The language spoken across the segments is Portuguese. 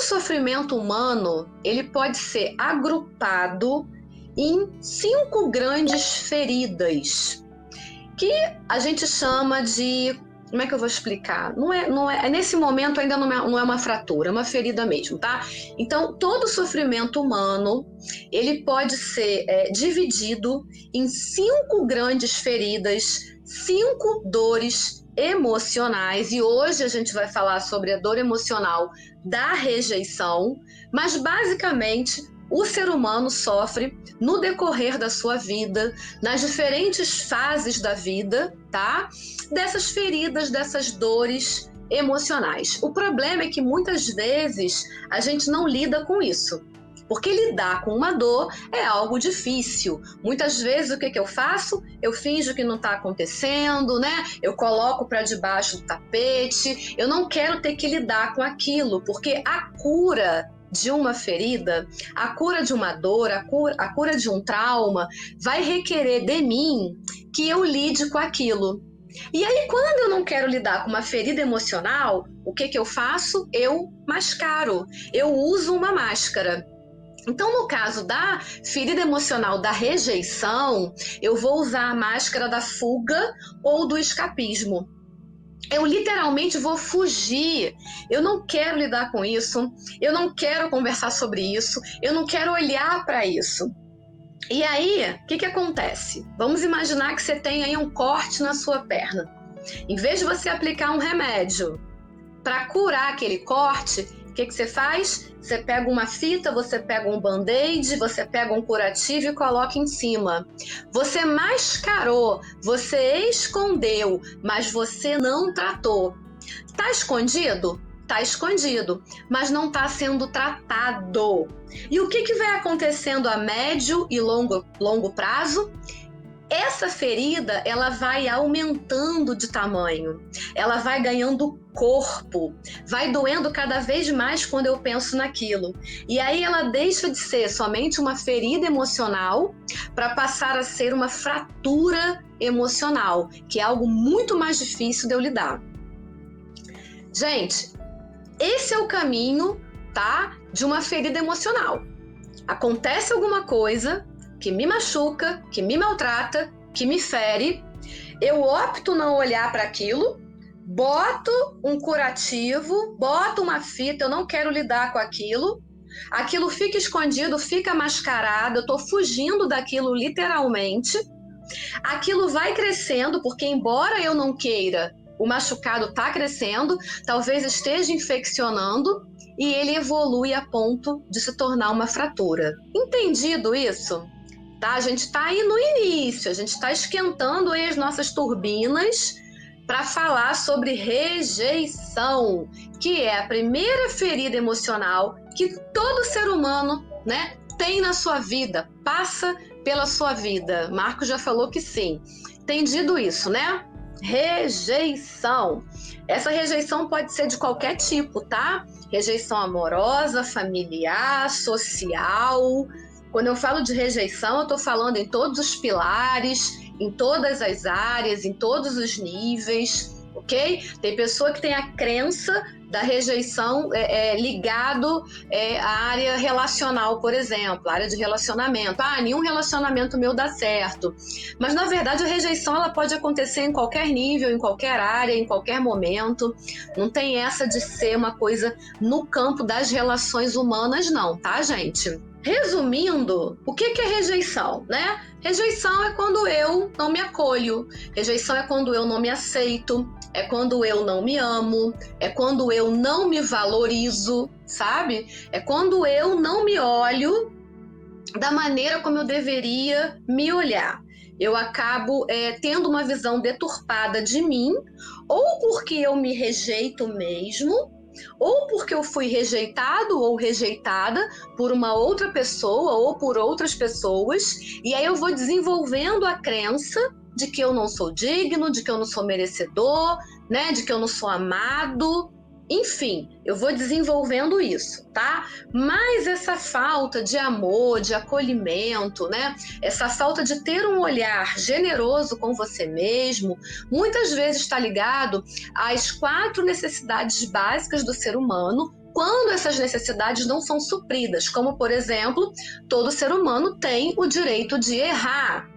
sofrimento humano, ele pode ser agrupado em 5 grandes feridas, que a gente chama de... Como é que eu vou explicar? Nesse momento ainda não é uma fratura, é uma ferida mesmo, tá? Então, todo sofrimento humano, ele pode ser dividido em 5 grandes feridas, 5 dores emocionais, e hoje a gente vai falar sobre a dor emocional da rejeição, mas basicamente o ser humano sofre no decorrer da sua vida, nas diferentes fases da vida, tá? Dessas feridas, dessas dores emocionais. O problema é que muitas vezes a gente não lida com isso, porque lidar com uma dor é algo difícil. Muitas vezes o que eu faço? Eu finjo que não está acontecendo, né? Eu coloco para debaixo do tapete. Eu não quero ter que lidar com aquilo, porque a cura de uma ferida, a cura de uma dor, a cura de um trauma vai requerer de mim que eu lide com aquilo. E aí, quando eu não quero lidar com uma ferida emocional, o que eu faço? Eu mascaro, eu uso uma máscara. Então, no caso da ferida emocional da rejeição, eu vou usar a máscara da fuga ou do escapismo. Eu literalmente vou fugir, eu não quero lidar com isso, eu não quero conversar sobre isso, eu não quero olhar para isso. E aí, o que acontece? Vamos imaginar que você tem aí um corte na sua perna. Em vez de você aplicar um remédio para curar aquele corte, o que você faz? Você pega uma fita, você pega um band-aid, você pega um curativo e coloca em cima. Você mascarou, você escondeu, mas você não tratou. Tá escondido? Tá escondido, mas não está sendo tratado. E o que vai acontecendo a médio e longo prazo? Essa ferida, ela vai aumentando de tamanho, ela vai ganhando corpo, vai doendo cada vez mais quando eu penso naquilo. E aí ela deixa de ser somente uma ferida emocional para passar a ser uma fratura emocional, que é algo muito mais difícil de eu lidar. Gente, esse é o caminho, tá? De uma ferida emocional. Acontece alguma coisa que me machuca, que me maltrata, que me fere, eu opto não olhar para aquilo, boto um curativo, boto uma fita, eu não quero lidar com aquilo fica escondido, fica mascarado, eu estou fugindo daquilo literalmente, aquilo vai crescendo, porque embora eu não queira, o machucado está crescendo, talvez esteja infeccionando, e ele evolui a ponto de se tornar uma fratura. Entendido isso? Tá? A gente está aí no início, a gente está esquentando aí as nossas turbinas para falar sobre rejeição, que é a primeira ferida emocional que todo ser humano, né, tem na sua vida, passa pela sua vida. Marcos já falou que sim. Entendido isso, né? Rejeição. Essa rejeição pode ser de qualquer tipo, tá? Rejeição amorosa, familiar, social. Quando eu falo de rejeição, eu estou falando em todos os pilares, em todas as áreas, em todos os níveis, ok? Tem pessoa que tem a crença da rejeição ligado à área relacional, por exemplo, a área de relacionamento. Nenhum relacionamento meu dá certo. Mas, na verdade, a rejeição ela pode acontecer em qualquer nível, em qualquer área, em qualquer momento. Não tem essa de ser uma coisa no campo das relações humanas, não, tá, gente? Resumindo, o que é rejeição, né? Rejeição é quando eu não me acolho, rejeição é quando eu não me aceito, é quando eu não me amo, é quando eu não me valorizo, sabe? É quando eu não me olho da maneira como eu deveria me olhar. Eu acabo tendo uma visão deturpada de mim, ou porque eu me rejeito mesmo, ou porque eu fui rejeitado ou rejeitada por uma outra pessoa ou por outras pessoas, e aí eu vou desenvolvendo a crença de que eu não sou digno, de que eu não sou merecedor, né, de que eu não sou amado. Enfim, eu vou desenvolvendo isso, tá? Mas essa falta de amor, de acolhimento, né? Essa falta de ter um olhar generoso com você mesmo, muitas vezes está ligado às 4 necessidades básicas do ser humano, quando essas necessidades não são supridas, como, por exemplo, todo ser humano tem o direito de errar.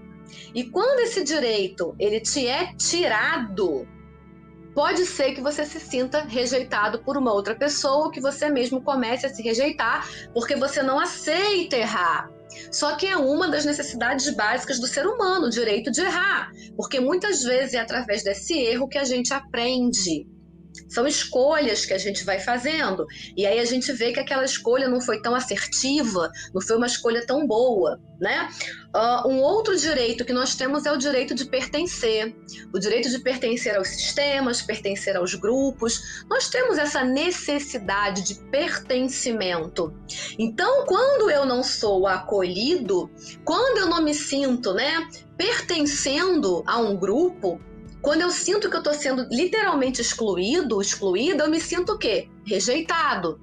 E quando esse direito ele te é tirado, pode ser que você se sinta rejeitado por uma outra pessoa, ou que você mesmo comece a se rejeitar porque você não aceita errar. Só que é uma das necessidades básicas do ser humano, o direito de errar, porque muitas vezes é através desse erro que a gente aprende. São escolhas que a gente vai fazendo, e aí a gente vê que aquela escolha não foi tão assertiva, não foi uma escolha tão boa, né? Um outro direito que nós temos é o direito de pertencer, o direito de pertencer aos sistemas, pertencer aos grupos. Nós temos essa necessidade de pertencimento. Então, quando eu não sou acolhido, quando eu não me sinto, né, pertencendo a um grupo, quando eu sinto que eu estou sendo literalmente excluída, eu me sinto o quê? Rejeitado,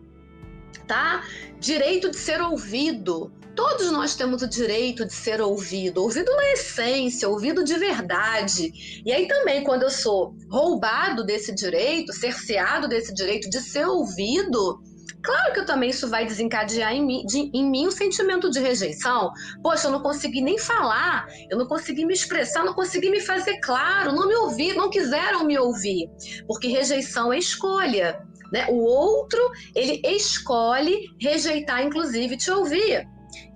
tá? Direito de ser ouvido. Todos nós temos o direito de ser ouvido na essência, ouvido de verdade. E aí também, quando eu sou roubado desse direito, cerceado desse direito de ser ouvido, claro que também isso vai desencadear em mim um sentimento de rejeição. Poxa, eu não consegui nem falar, eu não consegui me expressar, não consegui me fazer claro, não me ouvir, não quiseram me ouvir. Porque rejeição é escolha, né? O outro, ele escolhe rejeitar, inclusive, te ouvir.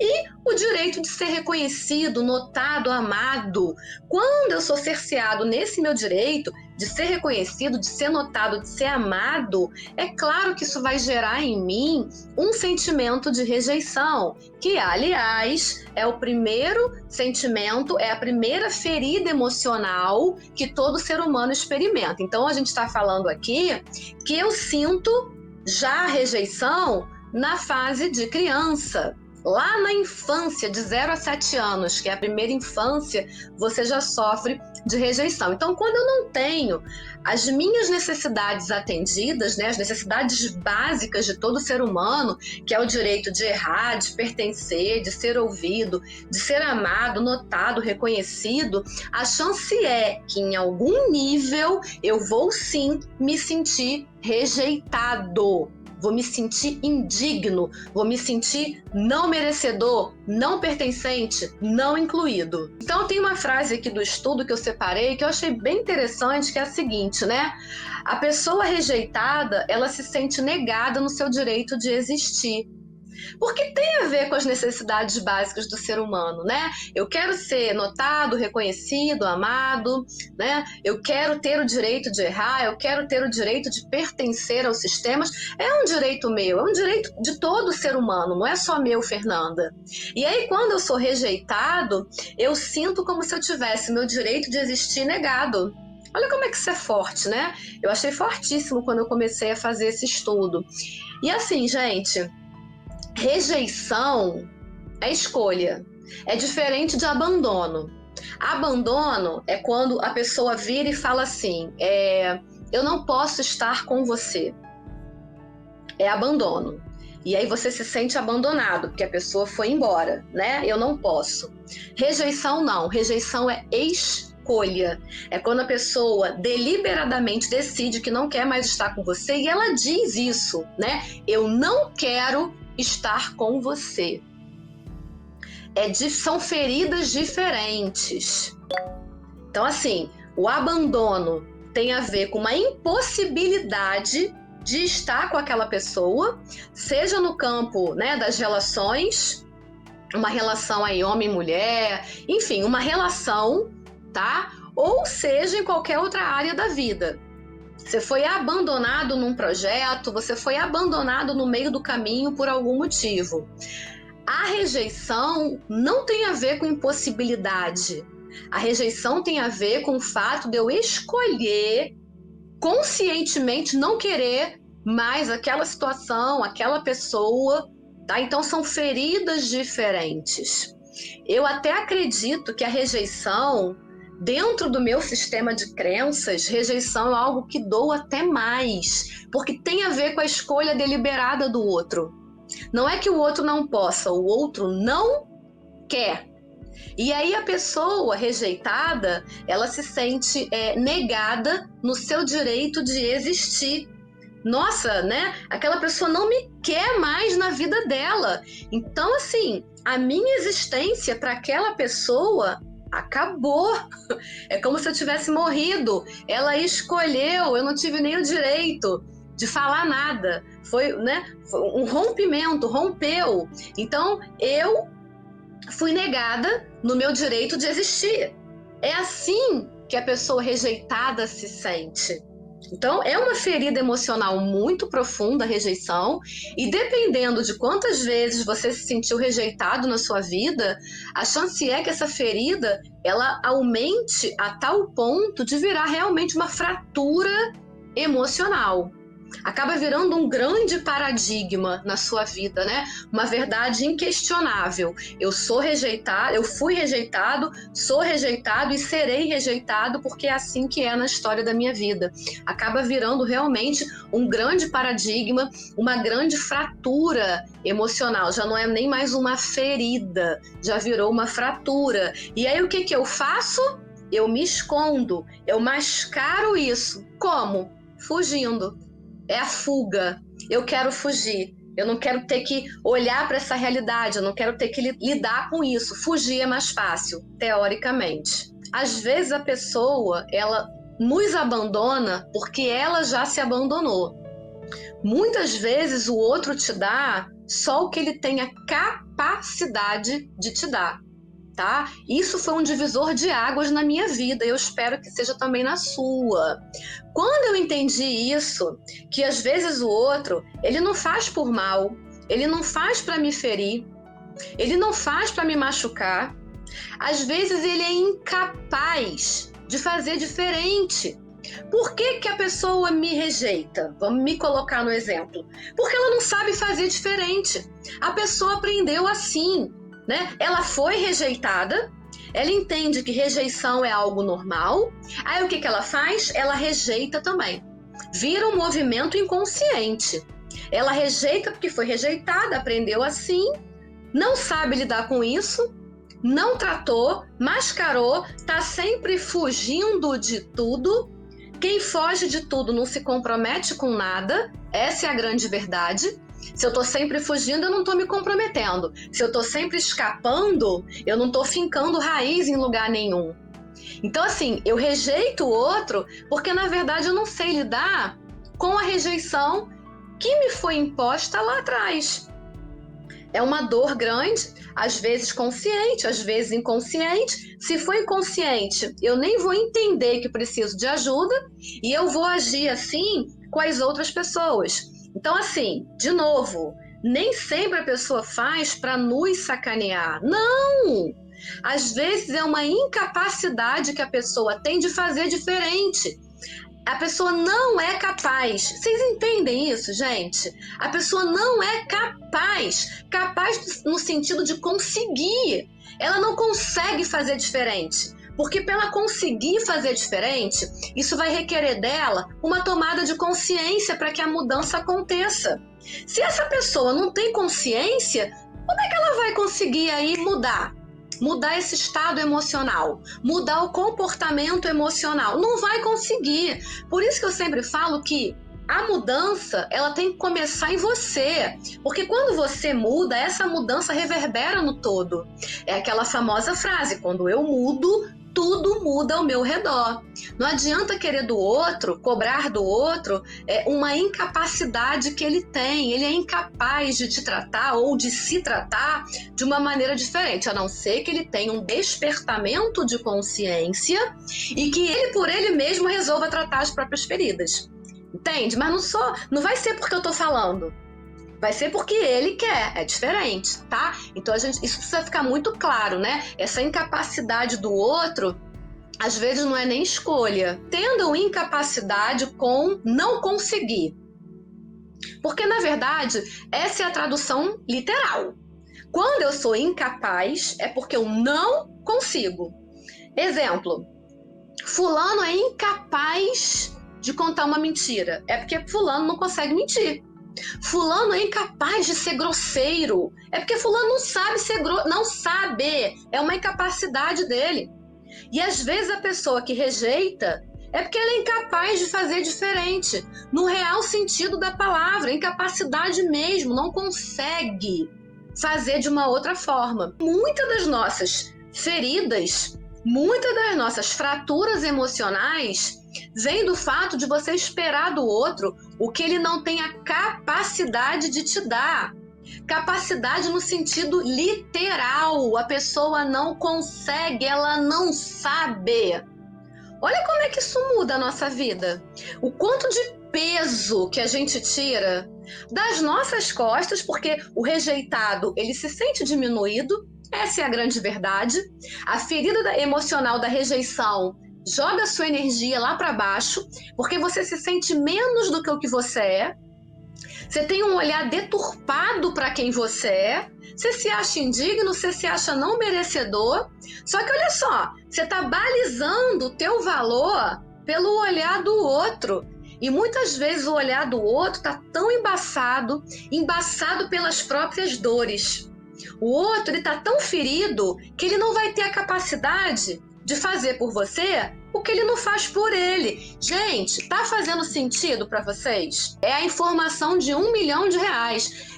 E o direito de ser reconhecido, notado, amado. Quando eu sou cerceado nesse meu direito de ser reconhecido, de ser notado, de ser amado, é claro que isso vai gerar em mim um sentimento de rejeição, que, aliás, é o primeiro sentimento, é a primeira ferida emocional que todo ser humano experimenta. Então, a gente está falando aqui que eu sinto já a rejeição na fase de criança. Lá na infância, de 0 a 7 anos, que é a primeira infância, você já sofre de rejeição. Então, quando eu não tenho as minhas necessidades atendidas, né, as necessidades básicas de todo ser humano, que é o direito de errar, de pertencer, de ser ouvido, de ser amado, notado, reconhecido, a chance é que em algum nível eu vou sim me sentir rejeitado. Vou me sentir indigno, vou me sentir não merecedor, não pertencente, não incluído. Então tem uma frase aqui do estudo que eu separei que eu achei bem interessante, que é a seguinte, né? A pessoa rejeitada, ela se sente negada no seu direito de existir. Porque tem a ver com as necessidades básicas do ser humano, né? Eu quero ser notado, reconhecido, amado, né? Eu quero ter o direito de errar, eu quero ter o direito de pertencer aos sistemas. É um direito meu, é um direito de todo ser humano, não é só meu, Fernanda. E aí, quando eu sou rejeitado, eu sinto como se eu tivesse meu direito de existir negado. Olha como é que isso é forte, né? Eu achei fortíssimo quando eu comecei a fazer esse estudo. E assim, gente, rejeição é escolha. É diferente de abandono. Abandono é quando a pessoa vira e fala assim, eu não posso estar com você. É abandono. E aí você se sente abandonado, porque a pessoa foi embora, né? Eu não posso. Rejeição não. Rejeição é escolha. É quando a pessoa deliberadamente decide que não quer mais estar com você e ela diz isso, né? Eu não quero estar com você. São feridas diferentes. Então, assim, o abandono tem a ver com uma impossibilidade de estar com aquela pessoa, seja no campo, né, das relações, uma relação aí homem-mulher, enfim, uma relação, tá? Ou seja, em qualquer outra área da vida. Você foi abandonado num projeto, você foi abandonado no meio do caminho por algum motivo. A rejeição não tem a ver com impossibilidade. A rejeição tem a ver com o fato de eu escolher conscientemente não querer mais aquela situação, aquela pessoa, tá? Então são feridas diferentes. Eu até acredito que a rejeição, dentro do meu sistema de crenças, rejeição é algo que doa até mais, porque tem a ver com a escolha deliberada do outro. Não é que o outro não possa, o outro não quer. E aí a pessoa rejeitada, ela se sente negada no seu direito de existir, nossa, né? Aquela pessoa não me quer mais na vida dela. Então, assim, a minha existência para aquela pessoa acabou. É como se eu tivesse morrido. Ela escolheu, eu não tive nem o direito de falar nada. Foi, né? Foi um rompimento, rompeu. Então, eu fui negada no meu direito de existir. É assim que a pessoa rejeitada se sente. Então, é uma ferida emocional muito profunda a rejeição, e dependendo de quantas vezes você se sentiu rejeitado na sua vida, a chance é que essa ferida ela aumente a tal ponto de virar realmente uma fratura emocional. Acaba virando um grande paradigma na sua vida, né? Uma verdade inquestionável. Eu sou rejeitado, eu fui rejeitado, sou rejeitado e serei rejeitado porque é assim que é na história da minha vida. Acaba virando realmente um grande paradigma, uma grande fratura emocional. Já não é nem mais uma ferida, já virou uma fratura. E aí o que eu faço? Eu me escondo, eu mascaro isso. Como? Fugindo. É a fuga. Eu quero fugir. Eu não quero ter que olhar para essa realidade. Eu não quero ter que lidar com isso. Fugir é mais fácil, teoricamente. Às vezes a pessoa, ela nos abandona porque ela já se abandonou. Muitas vezes o outro te dá só o que ele tem a capacidade de te dar. Tá? Isso foi um divisor de águas na minha vida e eu espero que seja também na sua. Quando eu entendi isso, que às vezes o outro, ele não faz por mal, ele não faz para me ferir, ele não faz para me machucar, às vezes ele é incapaz de fazer diferente. Por que a pessoa me rejeita? Vamos me colocar no exemplo. Porque ela não sabe fazer diferente. A pessoa aprendeu assim. Né? Ela foi rejeitada, ela entende que rejeição é algo normal, aí o que ela faz? Ela rejeita também. Vira um movimento inconsciente. Ela rejeita porque foi rejeitada, aprendeu assim, não sabe lidar com isso, não tratou, mascarou, está sempre fugindo de tudo. Quem foge de tudo não se compromete com nada, essa é a grande verdade. Se eu tô sempre fugindo, eu não tô me comprometendo. Se eu tô sempre escapando, eu não tô fincando raiz em lugar nenhum. Então, assim, eu rejeito o outro porque, na verdade, eu não sei lidar com a rejeição que me foi imposta lá atrás. É uma dor grande, às vezes consciente, às vezes inconsciente. Se for inconsciente, eu nem vou entender que preciso de ajuda e eu vou agir assim com as outras pessoas. Então, assim, de novo, nem sempre a pessoa faz para nos sacanear. Não! Às vezes é uma incapacidade que a pessoa tem de fazer diferente. A pessoa não é capaz. Vocês entendem isso, gente? A pessoa não é capaz. Capaz no sentido de conseguir. Ela não consegue fazer diferente. Porque para ela conseguir fazer diferente, isso vai requerer dela uma tomada de consciência para que a mudança aconteça. Se essa pessoa não tem consciência, como é que ela vai conseguir aí mudar? Mudar esse estado emocional, mudar o comportamento emocional? Não vai conseguir. Por isso que eu sempre falo que a mudança, ela tem que começar em você, porque quando você muda, essa mudança reverbera no todo. É aquela famosa frase, quando eu mudo, tudo muda ao meu redor. Não adianta querer do outro, cobrar do outro uma incapacidade que ele tem. Ele é incapaz de te tratar ou de se tratar de uma maneira diferente, a não ser que ele tenha um despertamento de consciência e que ele, por ele mesmo, resolva tratar as próprias feridas. Entende? Mas não vai ser porque eu tô falando. Vai ser porque ele quer, é diferente, tá? Então isso precisa ficar muito claro, né? Essa incapacidade do outro, às vezes não é nem escolha. Tendo incapacidade com não conseguir. Porque, na verdade, essa é a tradução literal. Quando eu sou incapaz, é porque eu não consigo. Exemplo, fulano é incapaz de contar uma mentira. É porque fulano não consegue mentir. Fulano é incapaz de ser grosseiro. É porque fulano não sabe ser não sabe. É uma incapacidade dele. E às vezes a pessoa que rejeita, É porque ela é incapaz de fazer diferente, no real sentido da palavra, incapacidade mesmo, não consegue fazer de uma outra forma. Muitas das nossas feridas, muitas das nossas fraturas emocionais vêm do fato de você esperar do outro o que ele não tem a capacidade de te dar. Capacidade no sentido literal, a pessoa não consegue, ela não sabe. Olha como é que isso muda a nossa vida. O quanto de peso que a gente tira das nossas costas, porque o rejeitado, ele se sente diminuído, essa é a grande verdade. A ferida emocional da rejeição joga sua energia lá para baixo, porque você se sente menos do que o que você é. Você tem um olhar deturpado para quem você é, você se acha indigno, você se acha não merecedor. Só que olha só, você está balizando o teu valor pelo olhar do outro. E muitas vezes o olhar do outro está tão embaçado pelas próprias dores. O outro está tão ferido que ele não vai ter a capacidade de fazer por você o que ele não faz por ele. Gente, tá fazendo sentido para vocês? É a informação de R$1 milhão.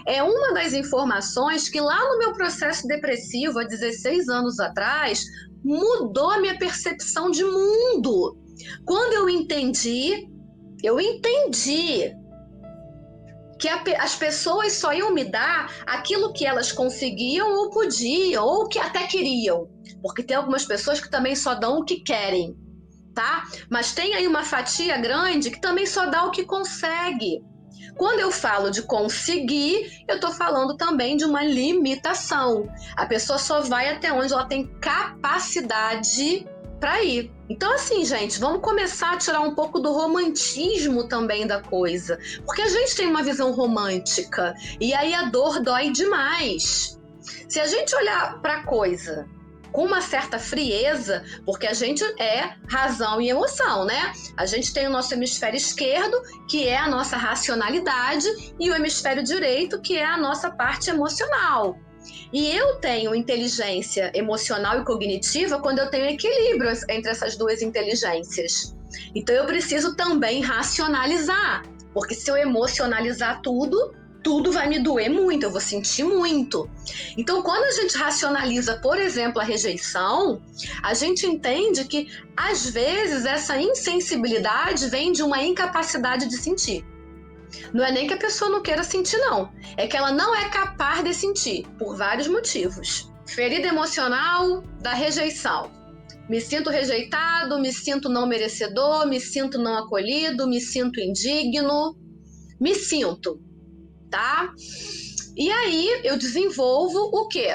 É uma das informações que lá no meu processo depressivo, há 16 anos atrás, mudou a minha percepção de mundo. Quando eu entendi que as pessoas só iam me dar aquilo que elas conseguiam ou podiam, ou que até queriam. Porque tem algumas pessoas que também só dão o que querem, tá? Mas tem aí uma fatia grande que também só dá o que consegue. Quando eu falo de conseguir, eu estou falando também de uma limitação. A pessoa só vai até onde ela tem capacidade para ir. Então, assim, gente, vamos começar a tirar um pouco do romantismo também da coisa. Porque a gente tem uma visão romântica e aí a dor dói demais. Se a gente olhar para a coisa com uma certa frieza, porque a gente é razão e emoção, né? A gente tem o nosso hemisfério esquerdo, que é a nossa racionalidade, e o hemisfério direito, que é a nossa parte emocional. E eu tenho inteligência emocional e cognitiva quando eu tenho equilíbrio entre essas duas inteligências. Então eu preciso também racionalizar, porque se eu emocionalizar tudo vai me doer muito, eu vou sentir muito. Então, quando a gente racionaliza, por exemplo, a rejeição, a gente entende que, às vezes, essa insensibilidade vem de uma incapacidade de sentir. Não é nem que a pessoa não queira sentir, não. É que ela não é capaz de sentir, por vários motivos. Ferida emocional da rejeição. Me sinto rejeitado, me sinto não merecedor, me sinto não acolhido, me sinto indigno. Me sinto, tá? E aí eu desenvolvo o quê?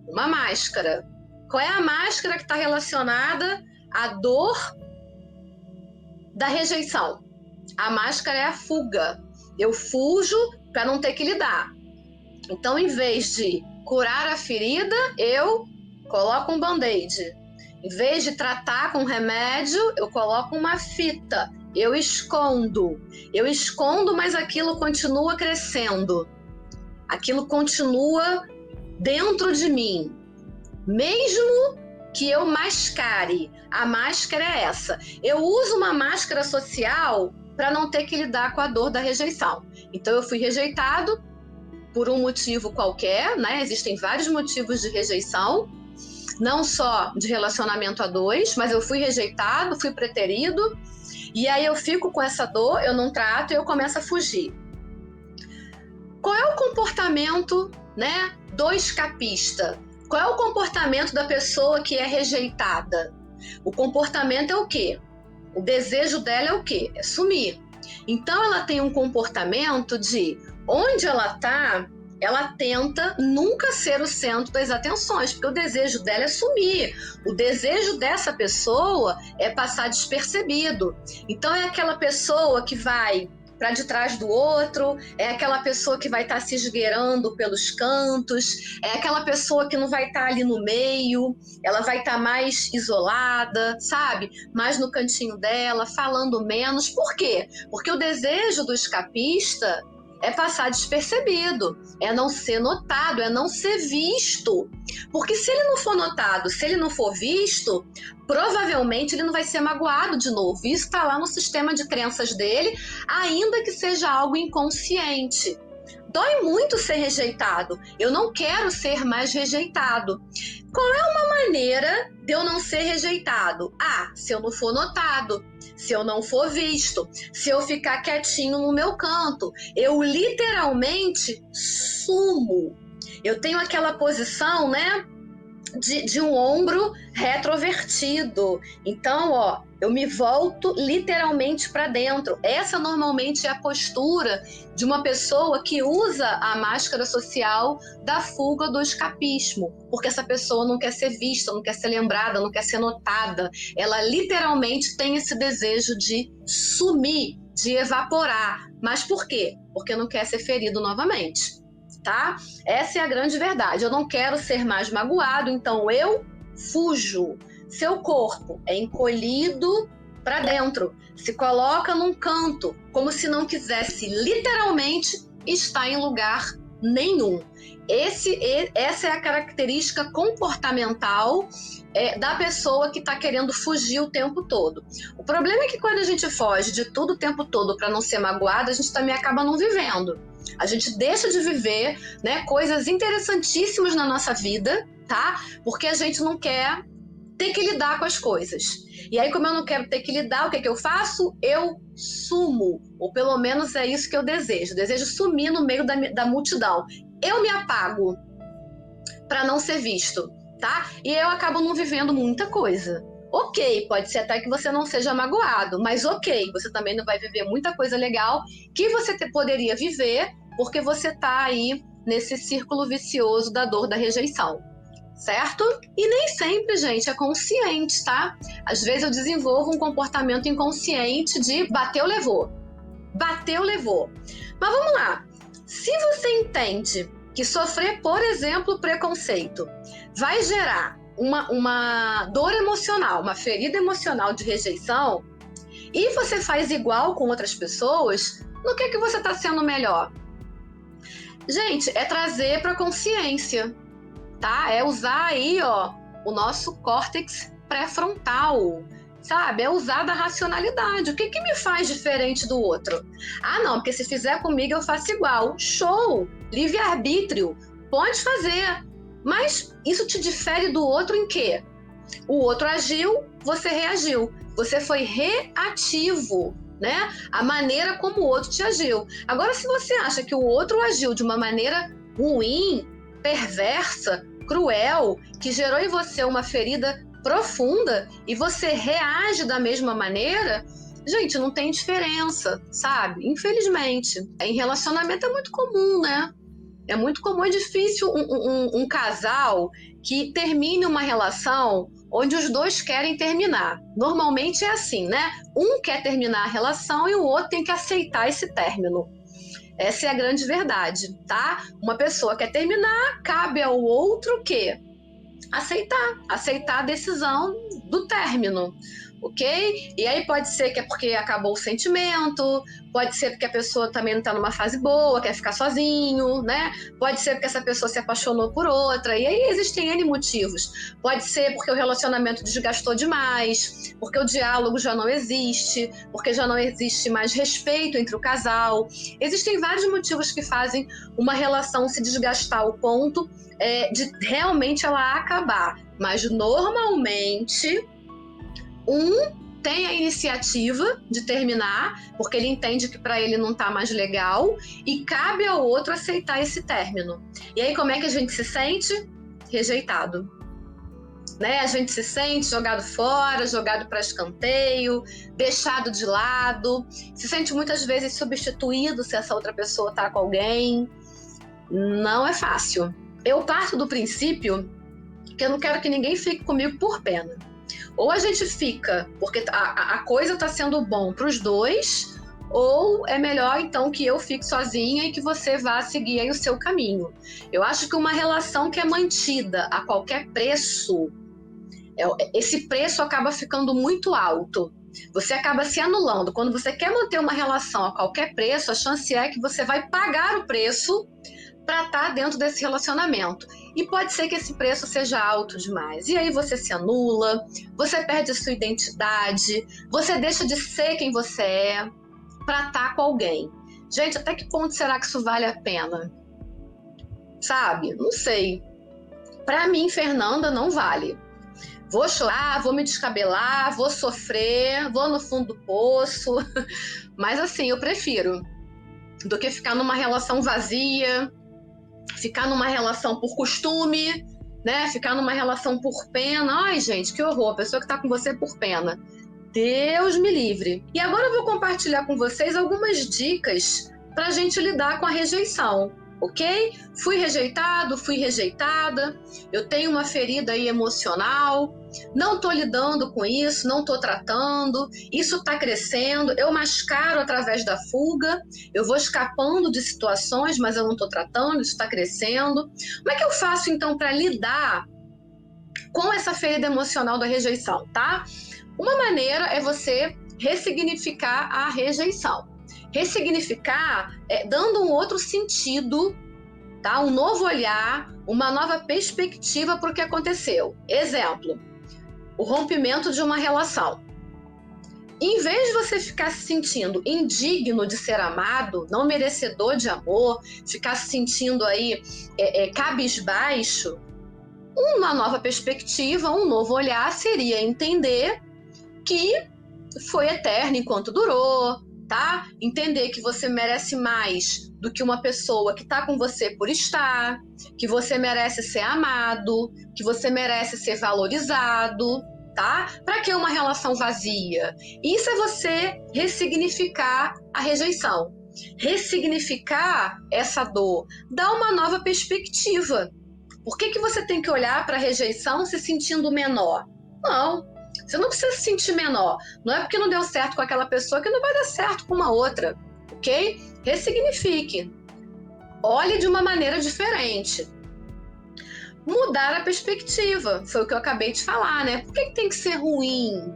Uma máscara. Qual é a máscara que está relacionada à dor da rejeição? A máscara é a fuga. Eu fujo para não ter que lidar. Então, em vez de curar a ferida, eu coloco um band-aid. Em vez de tratar com remédio, eu coloco uma fita. Eu escondo, mas aquilo continua crescendo. Aquilo continua dentro de mim. Mesmo que eu mascare, a máscara é essa. Eu uso uma máscara social para não ter que lidar com a dor da rejeição. Então eu fui rejeitado por um motivo qualquer, né? Existem vários motivos de rejeição, não só de relacionamento a dois, mas eu fui rejeitado, fui preterido, e aí eu fico com essa dor, eu não trato e eu começo a fugir. Qual é o comportamento, né, do escapista? Qual é o comportamento da pessoa que é rejeitada? O comportamento é o quê? O desejo dela é o quê? É sumir. Então ela tem um comportamento de onde ela está, ela tenta nunca ser o centro das atenções, porque o desejo dela é sumir. O desejo dessa pessoa é passar despercebido. Então é aquela pessoa que vai para de trás do outro, é aquela pessoa que vai estar se esgueirando pelos cantos, é aquela pessoa que não vai estar ali no meio, ela vai estar mais isolada, sabe? Mais no cantinho dela, falando menos. Por quê? Porque o desejo do escapista é passar despercebido, é não ser notado, é não ser visto. Porque se ele não for notado, se ele não for visto, provavelmente ele não vai ser magoado de novo. Isso está lá no sistema de crenças dele, ainda que seja algo inconsciente. Dói muito ser rejeitado. Eu não quero ser mais rejeitado. Qual é uma maneira de eu não ser rejeitado? Se eu não for notado, se eu não for visto, se eu ficar quietinho no meu canto, eu literalmente sumo. Eu tenho aquela posição, né, de um ombro retrovertido. Então, eu me volto literalmente para dentro. Essa normalmente é a postura de uma pessoa que usa a máscara social da fuga do escapismo, porque essa pessoa não quer ser vista, não quer ser lembrada, não quer ser notada. Ela literalmente tem esse desejo de sumir, de evaporar. Mas por quê? Porque não quer ser ferido novamente. Tá? Essa é a grande verdade. Eu não quero ser mais magoado, então eu fujo. Seu corpo é encolhido para dentro, se coloca num canto, como se não quisesse literalmente estar em lugar nenhum. Essa é a característica comportamental da pessoa que está querendo fugir o tempo todo. O problema é que quando a gente foge de tudo o tempo todo para não ser magoado, a gente também acaba não vivendo. A gente deixa de viver, né, coisas interessantíssimas na nossa vida, tá? Porque a gente não quer ter que lidar com as coisas. E aí, como eu não quero ter que lidar, o que eu faço? Eu sumo. Ou pelo menos é isso que eu desejo. Desejo sumir no meio da multidão. Eu me apago para não ser visto, tá? E eu acabo não vivendo muita coisa. Ok, pode ser até que você não seja magoado, mas ok, você também não vai viver muita coisa legal que você poderia viver porque você tá aí nesse círculo vicioso da dor da rejeição, certo? E nem sempre, gente, é consciente, tá? Às vezes eu desenvolvo um comportamento inconsciente de bateu, levou. Bateu, levou. Mas vamos lá. Se você entende que sofrer, por exemplo, preconceito vai gerar uma dor emocional, uma ferida emocional de rejeição, e você faz igual com outras pessoas, no que você está sendo melhor? Gente, é trazer para a consciência, tá? É usar aí, o nosso córtex pré-frontal, sabe? É usar da racionalidade. O que me faz diferente do outro? Não, porque se fizer comigo eu faço igual. Show! Livre-arbítrio. Pode fazer. Mas isso te difere do outro em quê? O outro agiu, você reagiu. Você foi reativo, né? A maneira como o outro te agiu. Agora, se você acha que o outro agiu de uma maneira ruim, perversa, cruel, que gerou em você uma ferida profunda e você reage da mesma maneira, gente, não tem diferença, sabe? Infelizmente. Em relacionamento é muito comum, né? É muito comum, é difícil um casal que termine uma relação onde os dois querem terminar. Normalmente é assim, né? Um quer terminar a relação e o outro tem que aceitar esse término. Essa é a grande verdade, tá? Uma pessoa quer terminar, cabe ao outro o quê? Aceitar a decisão do término, ok? E aí pode ser que é porque acabou o sentimento, pode ser porque a pessoa também não está numa fase boa, quer ficar sozinho, né? Pode ser porque essa pessoa se apaixonou por outra, e aí existem N motivos. Pode ser porque o relacionamento desgastou demais, porque o diálogo já não existe, porque já não existe mais respeito entre o casal. Existem vários motivos que fazem uma relação se desgastar ao ponto de realmente ela acabar. Mas normalmente tem a iniciativa de terminar, porque ele entende que para ele não está mais legal, e cabe ao outro aceitar esse término. E aí como é que a gente se sente? Rejeitado. Né? A gente se sente jogado fora, jogado para escanteio, deixado de lado, se sente muitas vezes substituído se essa outra pessoa está com alguém. Não é fácil. Eu parto do princípio que eu não quero que ninguém fique comigo por pena. Ou a gente fica porque a coisa está sendo bom para os dois, ou é melhor então que eu fique sozinha e que você vá seguir aí o seu caminho. Eu acho que uma relação que é mantida a qualquer preço, esse preço acaba ficando muito alto. Você acaba se anulando. Quando você quer manter uma relação a qualquer preço, a chance é que você vai pagar o preço para estar dentro desse relacionamento. E pode ser que esse preço seja alto demais. E aí você se anula, você perde a sua identidade, você deixa de ser quem você é para estar com alguém. Gente, até que ponto será que isso vale a pena? Sabe? Não sei. Para mim, Fernanda, não vale. Vou chorar, vou me descabelar, vou sofrer, vou no fundo do poço. Mas assim, eu prefiro do que ficar numa relação vazia, ficar numa relação por costume, né? Ficar numa relação por pena. Ai, gente, que horror. A pessoa que tá com você por pena. Deus me livre. E agora eu vou compartilhar com vocês algumas dicas pra gente lidar com a rejeição. Ok? Fui rejeitado, fui rejeitada, eu tenho uma ferida aí emocional, não tô lidando com isso, não tô tratando, isso tá crescendo, eu mascaro através da fuga, eu vou escapando de situações, mas eu não tô tratando, isso tá crescendo. Como é que eu faço então para lidar com essa ferida emocional da rejeição, tá? Uma maneira é você ressignificar a rejeição. Ressignificar dando um outro sentido, tá? Um novo olhar, uma nova perspectiva para o que aconteceu. Exemplo, o rompimento de uma relação. Em vez de você ficar se sentindo indigno de ser amado, não merecedor de amor, ficar se sentindo aí cabisbaixo, uma nova perspectiva, um novo olhar seria entender que foi eterno enquanto durou, tá? Entender que você merece mais do que uma pessoa que tá com você por estar, que você merece ser amado, que você merece ser valorizado, tá? Para que uma relação vazia? Isso é você ressignificar a rejeição. Ressignificar essa dor, dar uma nova perspectiva. Por que você tem que olhar para a rejeição se sentindo menor? Não. Você não precisa se sentir menor. Não é porque não deu certo com aquela pessoa que não vai dar certo com uma outra, ok? Ressignifique. Olhe de uma maneira diferente. Mudar a perspectiva. Foi o que eu acabei de falar, né? Por que tem que ser ruim?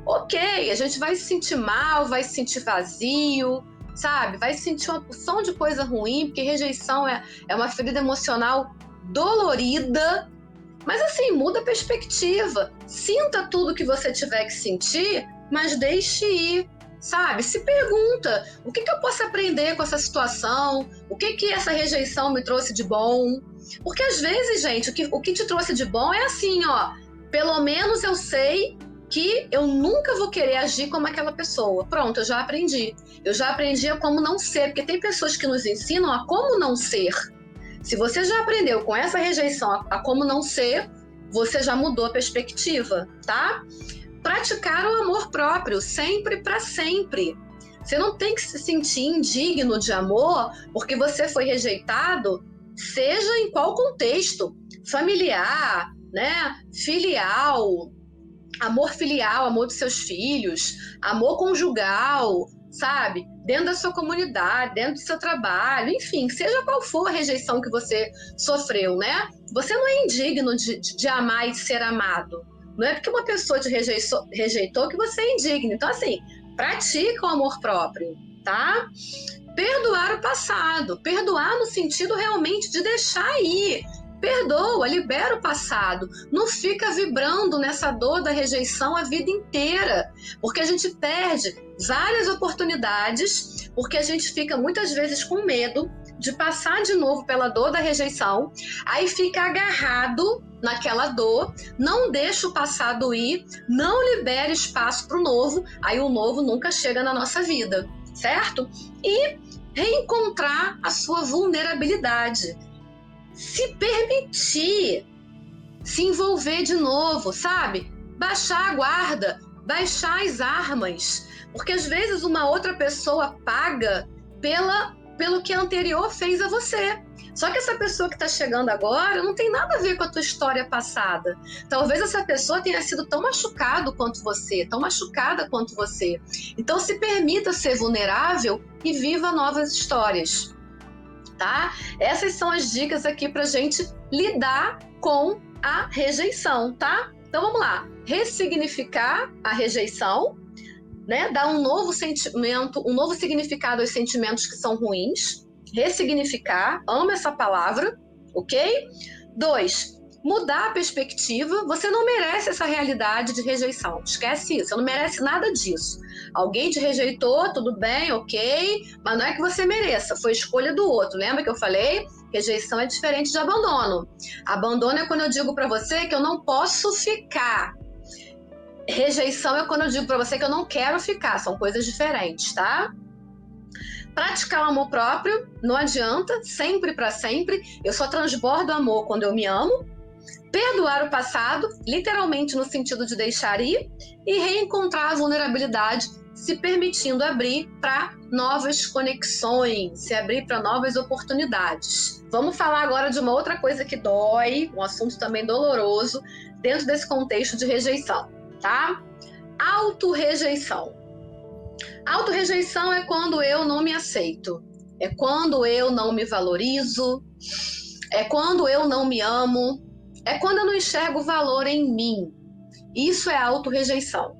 Ok, a gente vai se sentir mal, vai se sentir vazio, sabe? Vai sentir uma porção de coisa ruim, porque rejeição é uma ferida emocional dolorida. Mas assim, muda a perspectiva. Sinta tudo que você tiver que sentir, mas deixe ir, sabe? Se pergunta, o que eu posso aprender com essa situação? O que essa rejeição me trouxe de bom? Porque às vezes, gente, o que te trouxe de bom é assim, ó, pelo menos eu sei que eu nunca vou querer agir como aquela pessoa. Pronto, eu já aprendi. Eu já aprendi a como não ser, porque tem pessoas que nos ensinam a como não ser. Se você já aprendeu com essa rejeição a como não ser, você já mudou a perspectiva, tá? Praticar o amor próprio, sempre para sempre. Você não tem que se sentir indigno de amor porque você foi rejeitado, seja em qual contexto, familiar, né? Filial, amor dos seus filhos, amor conjugal, sabe? Dentro da sua comunidade, dentro do seu trabalho, enfim, seja qual for a rejeição que você sofreu, né? Você não é indigno de amar e de ser amado. Não é porque uma pessoa te rejeitou que você é indigno. Então, assim, pratica o amor próprio, tá? Perdoar o passado. Perdoar no sentido realmente de deixar ir. Perdoa, libera o passado. Não fica vibrando nessa dor da rejeição a vida inteira. Porque a gente perde várias oportunidades, porque a gente fica muitas vezes com medo de passar de novo pela dor da rejeição, aí fica agarrado naquela dor, não deixa o passado ir, não libera espaço para o novo, aí o novo nunca chega na nossa vida, certo? E reencontrar a sua vulnerabilidade. Se permitir se envolver de novo, sabe? Baixar a guarda, baixar as armas, porque às vezes uma outra pessoa paga pelo que a anterior fez a você. Só que essa pessoa que está chegando agora não tem nada a ver com a tua história passada. Talvez essa pessoa tenha sido tão machucada quanto você, tão machucada quanto você. Então se permita ser vulnerável e viva novas histórias. Tá? Essas são as dicas aqui pra gente lidar com a rejeição, tá? Então vamos lá, ressignificar a rejeição, né? Dar um novo sentimento, um novo significado aos sentimentos que são ruins, ressignificar, amo essa palavra, ok? 2, mudar a perspectiva. Você não merece essa realidade de rejeição, esquece isso, você não merece nada disso. Alguém te rejeitou, tudo bem, ok, mas não é que você mereça, foi escolha do outro. Lembra que eu falei? Rejeição é diferente de abandono. Abandono é quando eu digo para você que eu não posso ficar. Rejeição é quando eu digo para você que eu não quero ficar, são coisas diferentes, tá? Praticar o amor próprio, não adianta, sempre para sempre. Eu só transbordo amor quando eu me amo. Perdoar o passado, literalmente no sentido de deixar ir, e reencontrar a vulnerabilidade, se permitindo abrir para novas conexões, se abrir para novas oportunidades. Vamos falar agora de uma outra coisa que dói, um assunto também doloroso, dentro desse contexto de rejeição, tá? Autorrejeição. Autorrejeição é quando eu não me aceito, é quando eu não me valorizo, é quando eu não me amo, é quando eu não enxergo valor em mim. Isso é autorrejeição.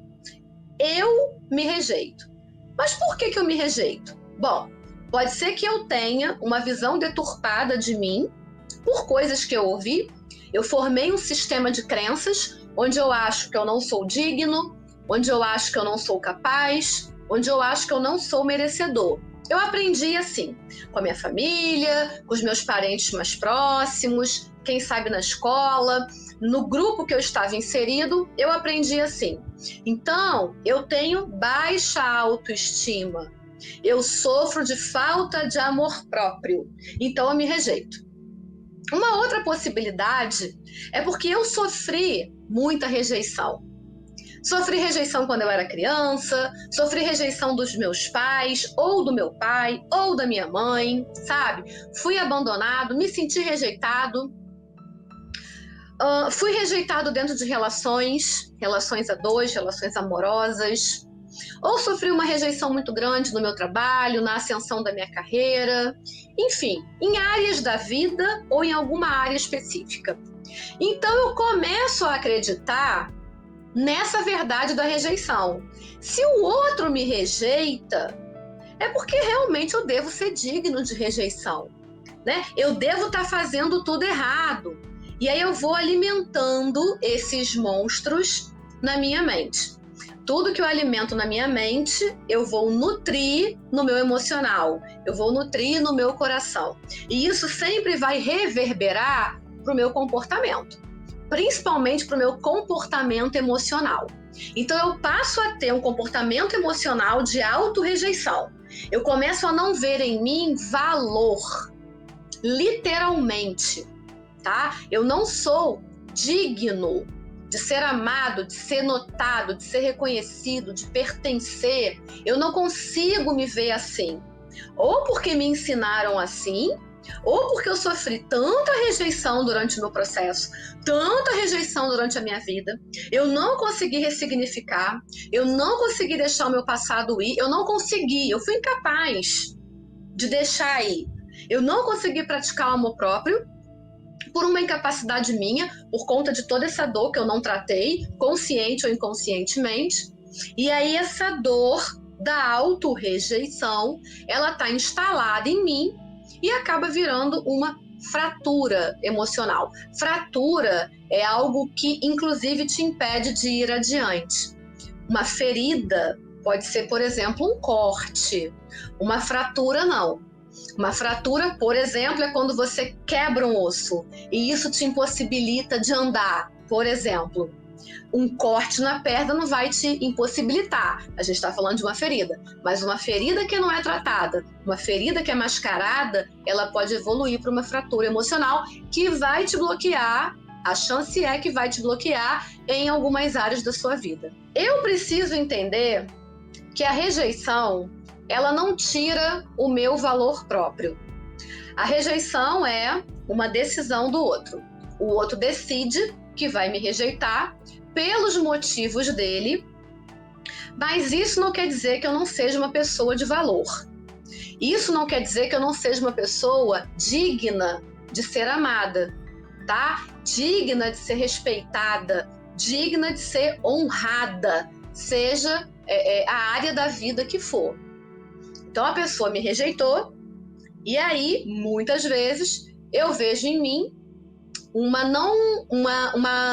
Eu me rejeito. Mas por que eu me rejeito? Bom, pode ser que eu tenha uma visão deturpada de mim por coisas que eu ouvi. Eu formei um sistema de crenças onde eu acho que eu não sou digno, onde eu acho que eu não sou capaz, onde eu acho que eu não sou merecedor. Eu aprendi assim, com a minha família, com os meus parentes mais próximos, quem sabe na escola, no grupo que eu estava inserido, eu aprendi assim. Então, eu tenho baixa autoestima, eu sofro de falta de amor próprio, então eu me rejeito. Uma outra possibilidade é porque eu sofri muita rejeição. Sofri rejeição quando eu era criança, sofri rejeição dos meus pais, ou do meu pai, ou da minha mãe, sabe? Fui abandonado, me senti rejeitado. Fui rejeitado dentro de relações a dois, relações amorosas. Ou sofri uma rejeição muito grande no meu trabalho, na ascensão da minha carreira. Enfim, em áreas da vida ou em alguma área específica. Então eu começo a acreditar nessa verdade da rejeição. Se o outro me rejeita, é porque realmente eu devo ser digno de rejeição, né? Eu devo estar fazendo tudo errado. E aí eu vou alimentando esses monstros na minha mente. Tudo que eu alimento na minha mente, eu vou nutrir no meu emocional, eu vou nutrir no meu coração. E isso sempre vai reverberar para o meu comportamento, principalmente para o meu comportamento emocional. Então eu passo a ter um comportamento emocional de autorrejeição. Eu começo a não ver em mim valor, literalmente, tá? Eu não sou digno de ser amado, de ser notado, de ser reconhecido, de pertencer. Eu não consigo me ver assim. Ou porque me ensinaram assim, ou porque eu sofri tanta rejeição durante o meu processo, tanta rejeição durante a minha vida, eu não consegui ressignificar, eu não consegui deixar o meu passado ir, eu fui incapaz de deixar ir. Eu não consegui praticar o amor próprio por uma incapacidade minha, por conta de toda essa dor que eu não tratei, consciente ou inconscientemente. E aí essa dor da autorrejeição, ela está instalada em mim e acaba virando uma fratura emocional. Fratura é algo que, inclusive, te impede de ir adiante. Uma ferida pode ser, por exemplo, um corte. Uma fratura, não. Uma fratura, por exemplo, é quando você quebra um osso e isso te impossibilita de andar, por exemplo. Um corte na perna não vai te impossibilitar. A gente está falando de uma ferida. Mas uma ferida que não é tratada, uma ferida que é mascarada, ela pode evoluir para uma fratura emocional que vai te bloquear. A chance é que vai te bloquear em algumas áreas da sua vida. Eu preciso entender que a rejeição, ela não tira o meu valor próprio. A rejeição é uma decisão do outro. O outro decide que vai me rejeitar pelos motivos dele, mas isso não quer dizer que eu não seja uma pessoa de valor. Isso não quer dizer que eu não seja uma pessoa digna de ser amada, tá? Digna de ser respeitada, digna de ser honrada, seja a área da vida que for. Então a pessoa me rejeitou, e aí, muitas vezes, eu vejo em mim uma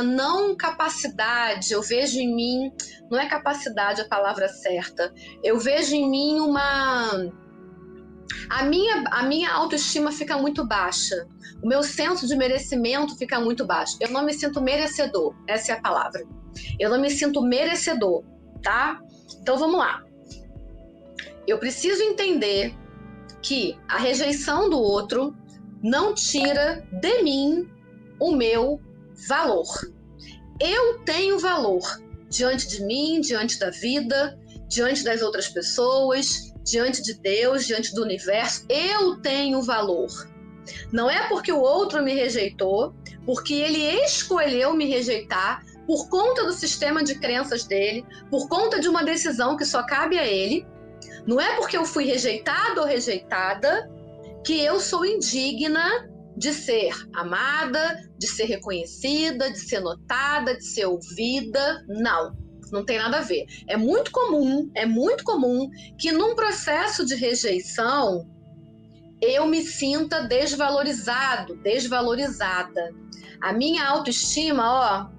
não capacidade, eu vejo em mim, não é capacidade a palavra certa, eu vejo em mim a minha autoestima fica muito baixa, o meu senso de merecimento fica muito baixo, eu não me sinto merecedor, essa é a palavra, eu não me sinto merecedor, tá? Então vamos lá, eu preciso entender que a rejeição do outro não tira de mim o meu valor. Eu tenho valor diante de mim, diante da vida, diante das outras pessoas, diante de Deus, diante do universo. Eu tenho valor. Não é porque o outro me rejeitou, porque ele escolheu me rejeitar por conta do sistema de crenças dele, por conta de uma decisão que só cabe a ele. Não é porque eu fui rejeitado ou rejeitada que eu sou indigna de ser amada, de ser reconhecida, de ser notada, de ser ouvida. Não tem nada a ver. É muito comum que num processo de rejeição eu me sinta desvalorizado, desvalorizada. A minha autoestima,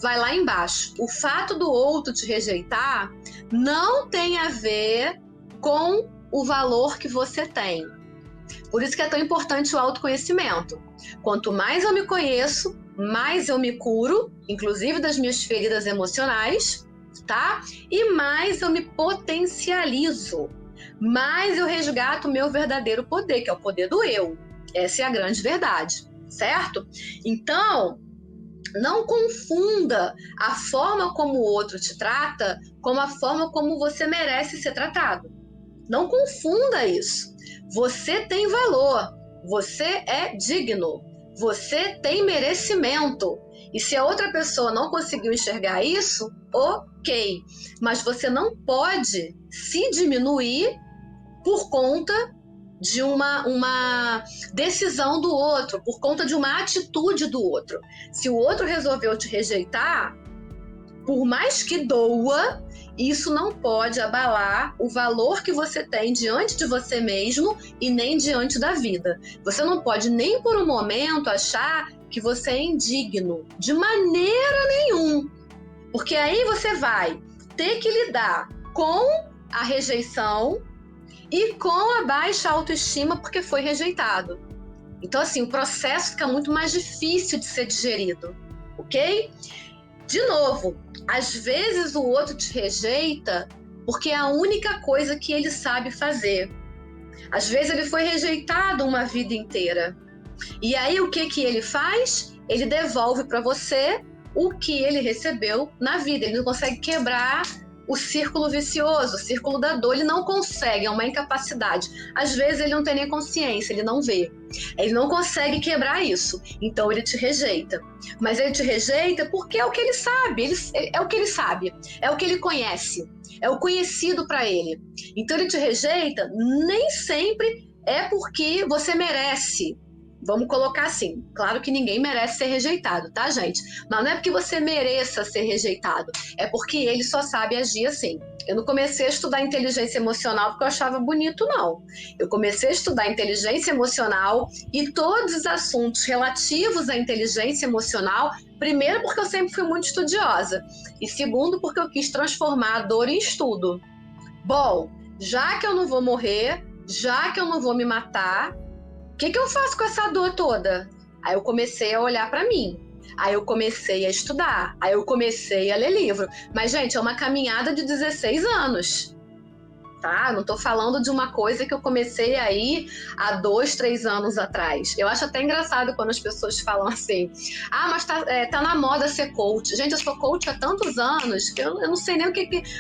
vai lá embaixo. O fato do outro te rejeitar não tem a ver com o valor que você tem. Por isso que é tão importante o autoconhecimento. Quanto mais eu me conheço, mais eu me curo, inclusive das minhas feridas emocionais, tá? E mais eu me potencializo, mais eu resgato o meu verdadeiro poder, que é o poder do eu. Essa é a grande verdade, certo? Então, não confunda a forma como o outro te trata com a forma como você merece ser tratado. Não confunda isso. Você tem valor, você é digno, você tem merecimento. E se a outra pessoa não conseguiu enxergar isso, ok. Mas você não pode se diminuir por conta de uma decisão do outro, por conta de uma atitude do outro. Se o outro resolveu te rejeitar, por mais que doa, isso não pode abalar o valor que você tem diante de você mesmo e nem diante da vida. Você não pode nem por um momento achar que você é indigno, de maneira nenhuma. Porque aí você vai ter que lidar com a rejeição e com a baixa autoestima porque foi rejeitado. Então, assim, o processo fica muito mais difícil de ser digerido, ok? De novo, às vezes o outro te rejeita porque é a única coisa que ele sabe fazer. Às vezes ele foi rejeitado uma vida inteira. E aí o que ele faz? Ele devolve para você o que ele recebeu na vida. Ele não consegue quebrar o círculo vicioso, o círculo da dor. Ele não consegue, é uma incapacidade. Às vezes ele não tem nem consciência, ele não vê. Ele não consegue quebrar isso. Então ele te rejeita. Mas ele te rejeita porque é o que ele sabe. É o que ele sabe. É o que ele conhece. É o conhecido para ele. Então ele te rejeita nem sempre é porque você merece. Vamos colocar assim, claro que ninguém merece ser rejeitado, tá, gente? Mas não é porque você mereça ser rejeitado, é porque ele só sabe agir assim. Eu não comecei a estudar inteligência emocional porque eu achava bonito, não. Eu comecei a estudar inteligência emocional e todos os assuntos relativos à inteligência emocional, primeiro porque eu sempre fui muito estudiosa e segundo porque eu quis transformar a dor em estudo. Bom, já que eu não vou morrer, já que eu não vou me matar, o que eu faço com essa dor toda? Aí eu comecei a olhar para mim. Aí eu comecei a estudar. Aí eu comecei a ler livro. Mas, gente, é uma caminhada de 16 anos. Tá? Não tô falando de uma coisa que eu comecei aí há 2, 3 anos atrás. Eu acho até engraçado quando as pessoas falam assim: ah, mas tá na moda ser coach. Gente, eu sou coach há tantos anos que eu não sei nem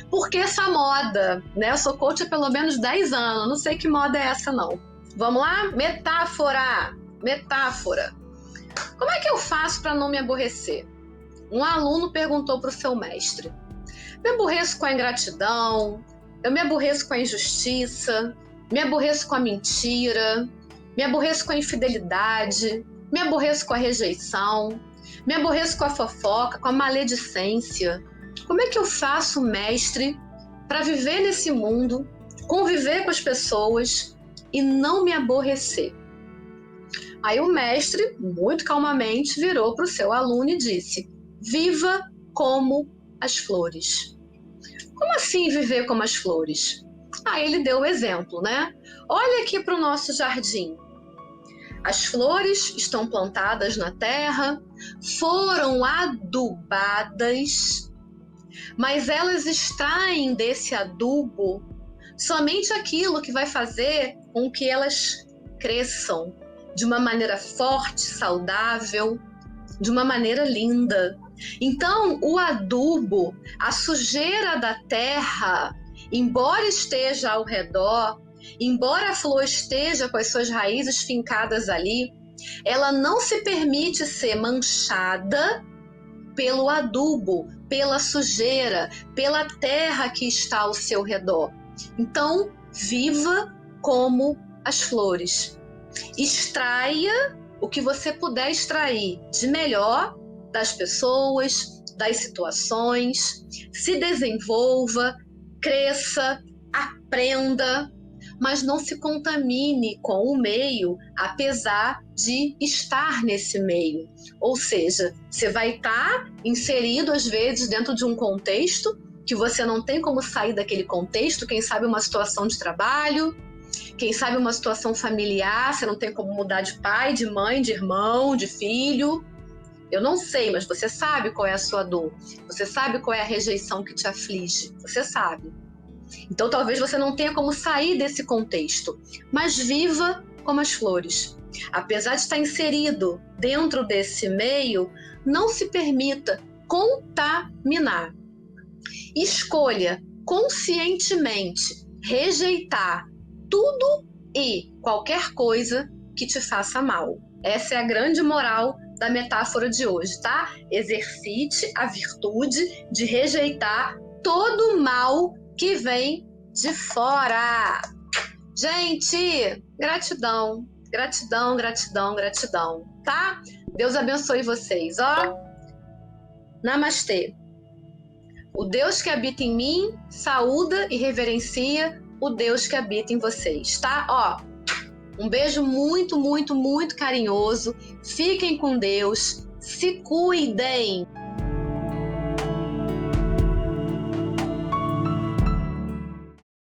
por que essa moda, né? Eu sou coach há pelo menos 10 anos. Não sei que moda é essa, não. Vamos lá? Metáfora. Como é que eu faço para não me aborrecer? Um aluno perguntou para o seu mestre: me aborreço com a ingratidão, eu me aborreço com a injustiça, me aborreço com a mentira, me aborreço com a infidelidade, me aborreço com a rejeição, me aborreço com a fofoca, com a maledicência. Como é que eu faço, mestre, para viver nesse mundo, conviver com as pessoas e não me aborrecer. Aí o mestre, muito calmamente, virou para o seu aluno e disse: viva como as flores. Como assim viver como as flores? Aí ele deu o exemplo, né? Olha aqui para o nosso jardim. As flores estão plantadas na terra, foram adubadas, mas elas extraem desse adubo somente aquilo que vai fazer com que elas cresçam de uma maneira forte, saudável, de uma maneira linda. Então, o adubo, a sujeira da terra, embora esteja ao redor, embora a flor esteja com as suas raízes fincadas ali, ela não se permite ser manchada pelo adubo, pela sujeira, pela terra que está ao seu redor. Então, viva como as flores. Extraia o que você puder extrair de melhor das pessoas, das situações, se desenvolva, cresça, aprenda, mas não se contamine com o meio, apesar de estar nesse meio. Ou seja, você vai estar inserido, às vezes, dentro de um contexto que você não tem como sair daquele contexto, quem sabe uma situação de trabalho, quem sabe uma situação familiar, você não tem como mudar de pai, de mãe, de irmão, de filho. Eu não sei, mas você sabe qual é a sua dor. Você sabe qual é a rejeição que te aflige. Você sabe. Então talvez você não tenha como sair desse contexto, mas viva como as flores. Apesar de estar inserido dentro desse meio, não se permita contaminar. Escolha conscientemente rejeitar tudo e qualquer coisa que te faça mal. Essa é a grande moral da metáfora de hoje, tá? Exercite a virtude de rejeitar todo o mal que vem de fora. Gente, gratidão, gratidão, gratidão, gratidão, tá? Deus abençoe vocês, ó. Namastê. O Deus que habita em mim saúda e reverencia o Deus que habita em vocês, tá? Ó, um beijo muito, muito, muito carinhoso. Fiquem com Deus. Se cuidem.